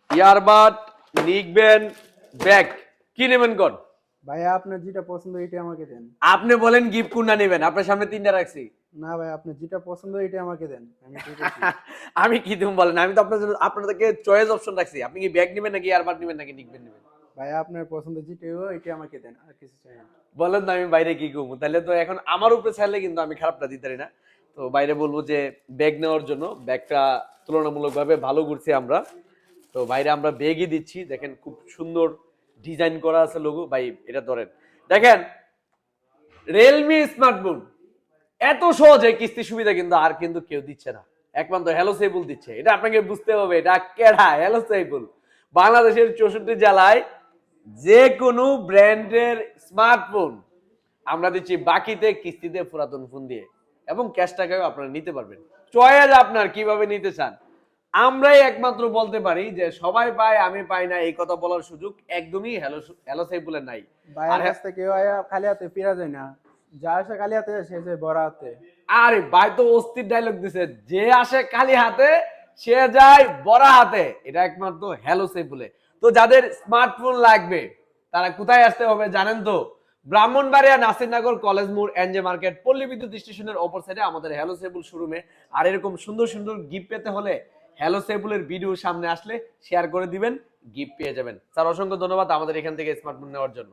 Earbud, নিকবেন, bag কি নেবেন কোন? ভাইয়া আপনার যেটা পছন্দ এটা আমাকে দেন। আপনি বলেন গিফট কোনটা নেবেন, আপনার সামনে তিনটা রাখছি। না ভাই, আপনার যেটা পছন্দ এটা আমাকে দেন, আমি দিতেছি। আমি কি তুমি বলেন, আমি তো আপনার জন্য আপনাদেরকে চয়েস অপশন রাখছি। আপনি কি ব্যাগ নেবেন নাকি ইয়ারবাড নেবেন নাকি নিকবেন নেবেন? ভাইয়া আপনার পছন্দ যেটা এটা আমাকে দেন, আর কিছু চাই না। বলেন না, আমি বাইরে কি করবো? তাহলে তো এখন আমার উপরে চাইলে কিন্তু আমি খারাপটা দিতে পারি না। তো বাইরে বলবো যে ব্যাগ নেওয়ার জন্য, ব্যাগটা তুলনামূলকভাবে ভালো ঘুরছি আমরা। তো বাইরে আমরা ব্যাগই দিচ্ছি, দেখেন খুব সুন্দর ডিজাইন করা আছে লোগো। ভাই এটা ধরেন, দেখেন রিয়েলমি স্মার্টফোন এত সহজে কিস্তি সুবিধা কিন্তু আর কিন্তু কেউ দিচ্ছে না, একমাত্র হ্যালো সেবুল দিচ্ছে। এটা আপনাকে বুঝতে হবে, এটা কেডা হ্যালো সেবুল। বাংলাদেশের 64 জেলায় যে কোনো ব্র্যান্ডের স্মার্টফোন আমরা দিচ্ছি বাকিতে, কিস্তিতে, পুরাতন ফোন দিয়ে, এবং ক্যাশ টাকাও আপনারা নিতে পারবেন। চয়েস আপনার কিভাবে নিতে চান। আমরাই একমাত্র বলতে পারি যে সবাই পায় আমি পাই না, এই কথা বলার সুযোগ একদমই হ্যালো হ্যালো সাইবুলের নাই। আর ভাইয়ের কাছ থেকে খালি হাতে ফেরা যায় না, যা আসে খালি হাতে সে যায় বড় হাতে। আরে ভাই তো অস্থির ডায়লগ দিছে, যে আসে খালি হাতে সে যায় বড় হাতে, এটা একমাত্র হ্যালো সাইবুলে। তো যাদের স্মার্টফোন লাগবে তারা কোথায় আসতে হবে জানেন তো? ব্রাহ্মণবাড়িয়া নাসিরনগর কলেজ মোড় এনজে মার্কেট পল্লী বিদ্যুৎ স্টেশনের অপর সাইডে আমাদের হ্যালো সেবুল শোরুমে। আর এরকম সুন্দর সুন্দর গিফট পেতে হলে হ্যালো সেবুলের ভিডিও সামনে আসলে শেয়ার করে দিবেন, গিফট পেয়ে যাবেন। স্যার অসংখ্য ধন্যবাদ আমাদের এখান থেকে স্মার্টফোন নেওয়ার জন্য।